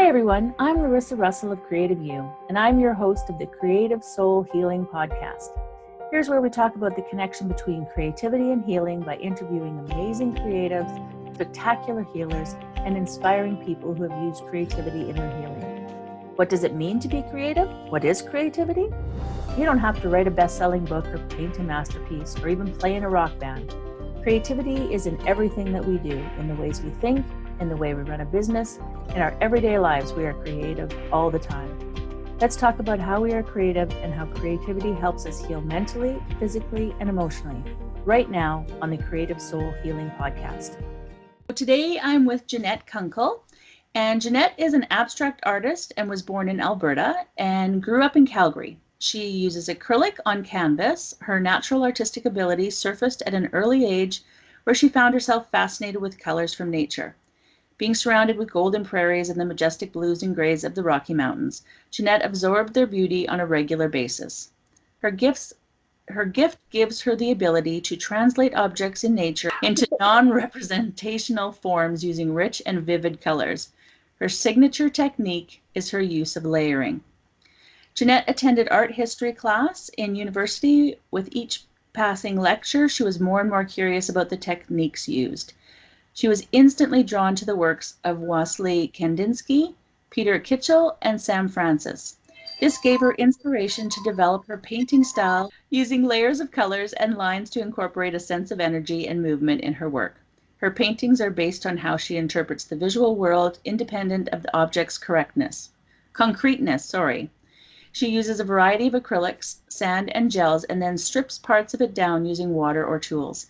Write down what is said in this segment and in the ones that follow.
Hi everyone, I'm Larissa Russell of Creative You, and I'm your host of the Creative Soul Healing Podcast. Here's where we talk about the connection between creativity and healing by interviewing amazing creatives, spectacular healers, and inspiring people who have used creativity in their healing. What does it mean to be creative? What is creativity? You don't have to write a best-selling book or paint a masterpiece or even play in a rock band. Creativity is in everything that we do, in the ways we think, in the way we run a business. In our everyday lives, we are creative all the time. Let's talk about how we are creative and how creativity helps us heal mentally, physically, and emotionally, right now on the Creative Soul Healing Podcast. Today, I'm with Jeanette Kunkel, and Jeanette is an abstract artist and was born in Alberta and grew up in Calgary. She uses acrylic on canvas. Her natural artistic ability surfaced at an early age where she found herself fascinated with colors from nature. Being surrounded with golden prairies and the majestic blues and grays of the Rocky Mountains, Jeanette absorbed their beauty on a regular basis. Her gift gives her the ability to translate objects in nature into non-representational forms using rich and vivid colors. Her signature technique is her use of layering. Jeanette attended art history class in university. With each passing lecture, she was more and more curious about the techniques used. She was instantly drawn to the works of Wassily Kandinsky, Kitchell and Sam Francis. This gave her inspiration to develop her painting style, using layers of colors and lines to incorporate a sense of energy and movement in her work. Her paintings are based on how she interprets the visual world, independent of the object's concreteness. She uses a variety of acrylics, sand, and gels, and then strips parts of it down using water or tools.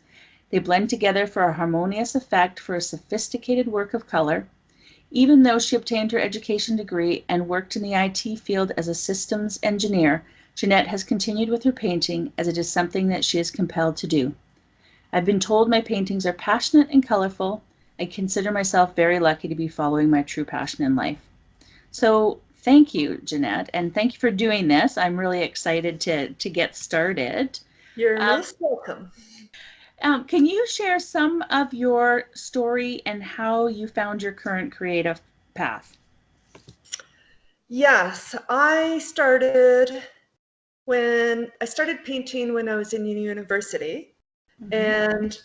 They blend together for a harmonious effect for a sophisticated work of color. Even though she obtained her education degree and worked in the IT field as a systems engineer, Jeanette has continued with her painting as it is something that she is compelled to do. I've been told my paintings are passionate and colorful. I consider myself very lucky to be following my true passion in life. So thank you, Jeanette, and thank you for doing this. I'm really excited to get started. You're most welcome. Can you share some of your story and how you found your current creative path? Yes, I started painting when I was in university, and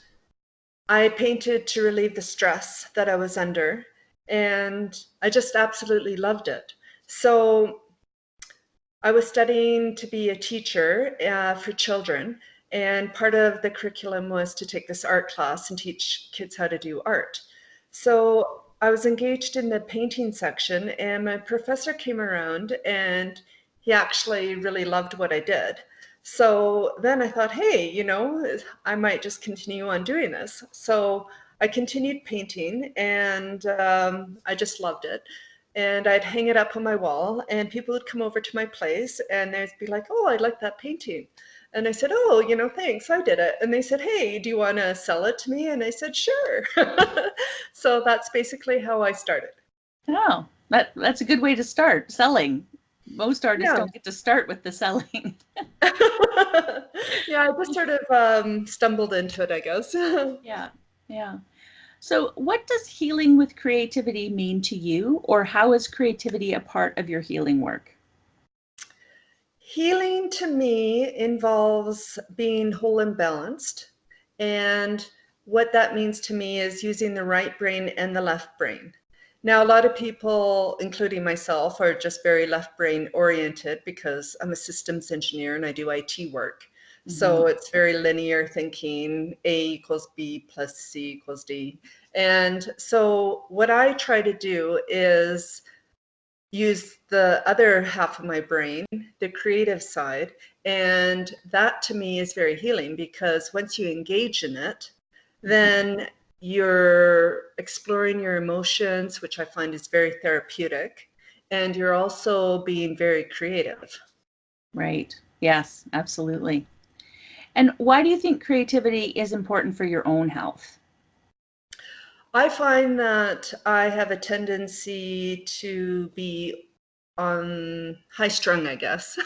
I painted to relieve the stress that I was under, and I just absolutely loved it. So I was studying to be a teacher for children, and part of the curriculum was to take this art class and teach kids how to do art. So I was engaged in the painting section, and my professor came around and he actually really loved what I did. So then I thought, hey, I might just continue on doing this. So I continued painting, and I just loved it. And I'd hang it up on my wall, and people would come over to my place and they'd be like, oh, I like that painting. And I said, oh, thanks, I did it. And they said, hey, do you want to sell it to me? And I said, sure. So that's basically how I started. Oh, that's a good way to start, selling. Most artists Yeah. don't get to start with the selling. Yeah, I just sort of stumbled into it, I guess. Yeah. So what does healing with creativity mean to you, or how is creativity a part of your healing work? Healing to me involves being whole and balanced. And what that means to me is using the right brain and the left brain. Now, a lot of people, including myself, are just very left brain oriented because I'm a systems engineer and I do IT work. So it's very linear thinking, A equals B plus C equals D. And so what I try to do is use the other half of my brain, the creative side. And that to me is very healing, because once you engage in it, then you're exploring your emotions, which I find is very therapeutic. And you're also being very creative. Right. Yes, absolutely. And why do you think creativity is important for your own health? I find that I have a tendency to be on high strung, I guess.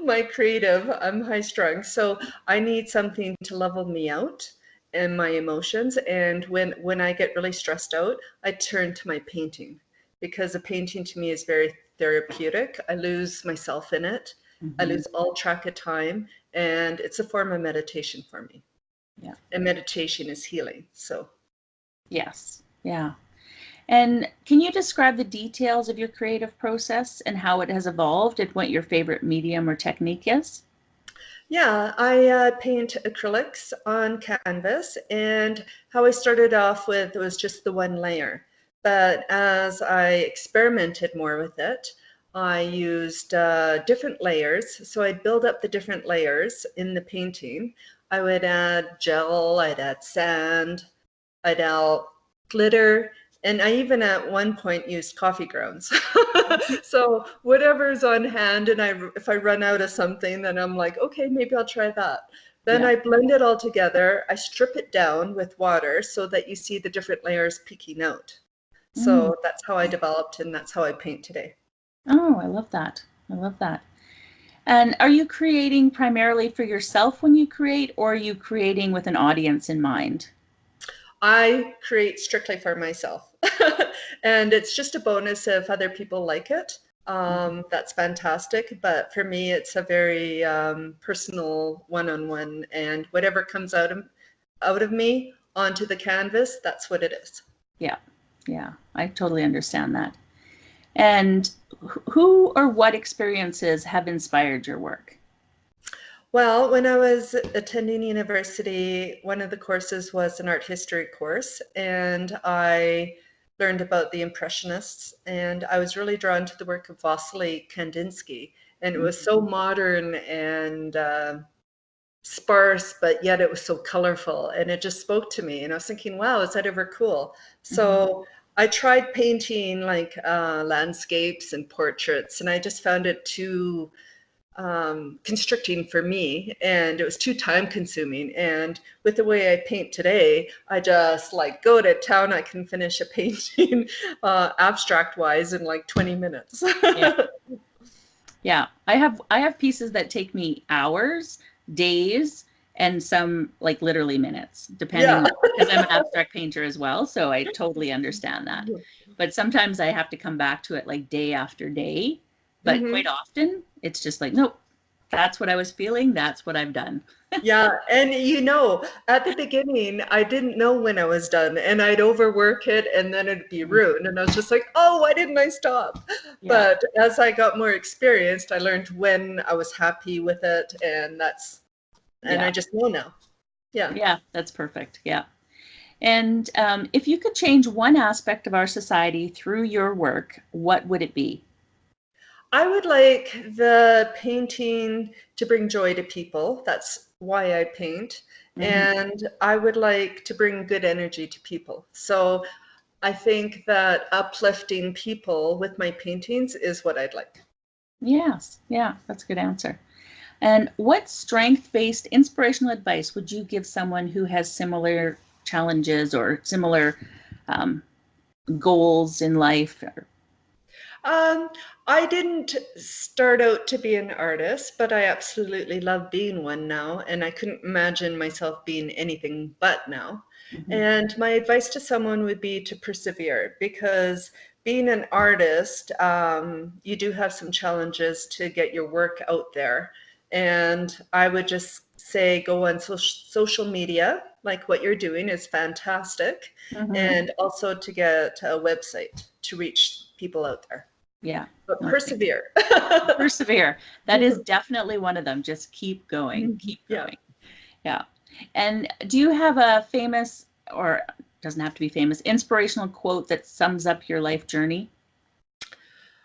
I'm high strung. So I need something to level me out and my emotions. And when I get really stressed out, I turn to my painting, because a painting to me is very therapeutic. I lose myself in it. I lose all track of time, and it's a form of meditation for me. Yeah. And meditation is healing. So Yes. Yeah. And can you describe the details of your creative process and how it has evolved and what your favorite medium or technique is? yeah, I paint acrylics on canvas, and how I started off with was just the one layer. But as I experimented more with it, I used different layers. So I'd build up the different layers in the painting. I would add gel, I'd add sand, I'd add glitter, and I even at one point used coffee grounds. So whatever's on hand, and if I run out of something, then I'm like, okay, maybe I'll try that. Then Yeah. I blend it all together. I strip it down with water so that you see the different layers peeking out. So that's how I developed, and that's how I paint today. Oh, I love that. I love that. And are you creating primarily for yourself when you create, or are you creating with an audience in mind? I create strictly for myself. And it's just a bonus if other people like it. That's fantastic. But for me, it's a very personal one-on-one, and whatever comes out of me onto the canvas, that's what it is. Yeah. Yeah. I totally understand that. And who or what experiences have inspired your work? Well, when I was attending university, one of the courses was an art history course, and I learned about the Impressionists, and I was really drawn to the work of Wassily Kandinsky, and it was so modern and sparse, but yet it was so colorful, and it just spoke to me, and I was thinking, wow, is that ever cool? So I tried painting like landscapes and portraits, and I just found it too constricting for me, and it was too time consuming. And with the way I paint today, I just like go to town. I can finish a painting abstract wise in like 20 minutes. Yeah. Yeah. I have pieces that take me hours, days, and some like literally minutes, depending, Yeah. because I'm an abstract painter as well. So I totally understand that. But sometimes I have to come back to it like day after day. But quite often it's just like, nope, that's what I was feeling. That's what I've done. Yeah, and at the beginning, I didn't know when I was done, and I'd overwork it, and then it'd be ruined. And I was just like, oh, why didn't I stop? Yeah. But as I got more experienced, I learned when I was happy with it, and I Yeah. just know now. Yeah. Yeah. That's perfect. Yeah. And if you could change one aspect of our society through your work, what would it be? I would like the painting to bring joy to people. That's why I paint. And I would like to bring good energy to people. So I think that uplifting people with my paintings is what I'd like. Yes. Yeah. That's a good answer. And what strength-based inspirational advice would you give someone who has similar challenges or similar um, goals in life? Um, I didn't start out to be an artist, but I absolutely love being one now, and I couldn't imagine myself being anything but now. And my advice to someone would be to persevere, because being an artist, you do have some challenges to get your work out there. And I would just say go on social media, like what you're doing is fantastic, and also to get a website to reach people out there. Yeah. But Okay. persevere. Persevere. That is definitely one of them. Just keep going. Keep Yeah. going. Yeah. And do you have a famous, or doesn't have to be famous, inspirational quote that sums up your life journey?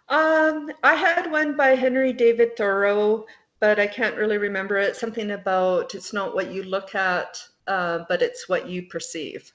I had one by Henry David Thoreau, but I can't really remember it. Something about it's not what you look at, but it's what you perceive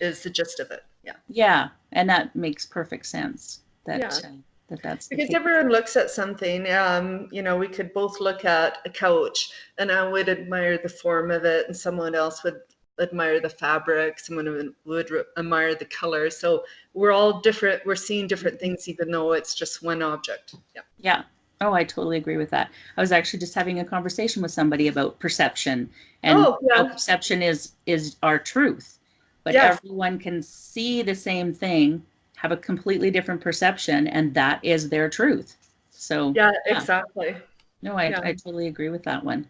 is the gist of it. Yeah. Yeah. And that makes perfect sense Yeah. that's the Because case. everyone looks at something, we could both look at a couch, and I would admire the form of it, and someone else would admire the fabric, someone would admire the color. So we're all different, we're seeing different things, even though it's just one object. Yeah. Yeah. Oh, I totally agree with that. I was actually just having a conversation with somebody about perception and Oh, how yeah. perception is our truth, but Yes. everyone can see the same thing, have a completely different perception, and that is their truth. So Yeah, exactly. No, I Yeah. totally agree with that one.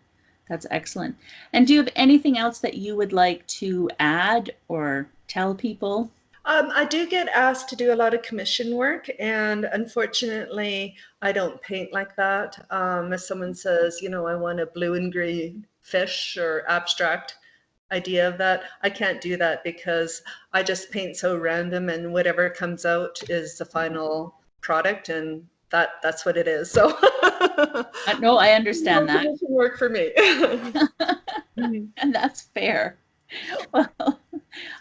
That's excellent. And do you have anything else that you would like to add or tell people? I do get asked to do a lot of commission work, and unfortunately, I don't paint like that. If someone says, I want a blue and green fish or abstract idea of that, I can't do that because I just paint so random, and whatever comes out is the final product, and that's what it is. So, No, I understand no that. commission work for me. And that's fair. Well,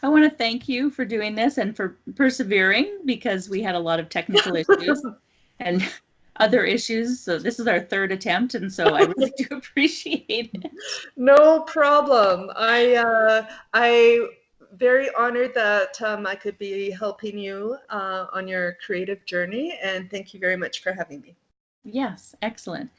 I want to thank you for doing this and for persevering, because we had a lot of technical issues and other issues. So this is our third attempt, and so I really do appreciate it. No problem. I very honored that I could be helping you on your creative journey, and thank you very much for having me. Yes, excellent.